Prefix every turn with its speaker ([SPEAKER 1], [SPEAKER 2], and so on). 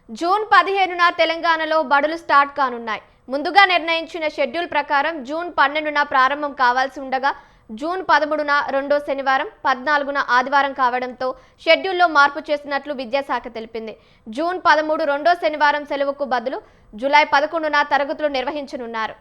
[SPEAKER 1] June 15న తెలంగాణలో బడులు start కానున్నాయి. ముందుగా నిర్ణయించిన షెడ్యూల్ ప్రకారం జూన్ 12న ప్రారంభం కావాల్సి ఉండగా జూన్ 13న రెండో శనివారం, 14న ఆదివారం కావడంతో షెడ్యూల్లో మార్పు చేసినట్లు విద్యాశాఖ తెలిపింది. జూన్ 13 రెండో శనివారం సెలవుకు బదులు జూలై 11న తరగతులు నిర్వహించనున్నారు.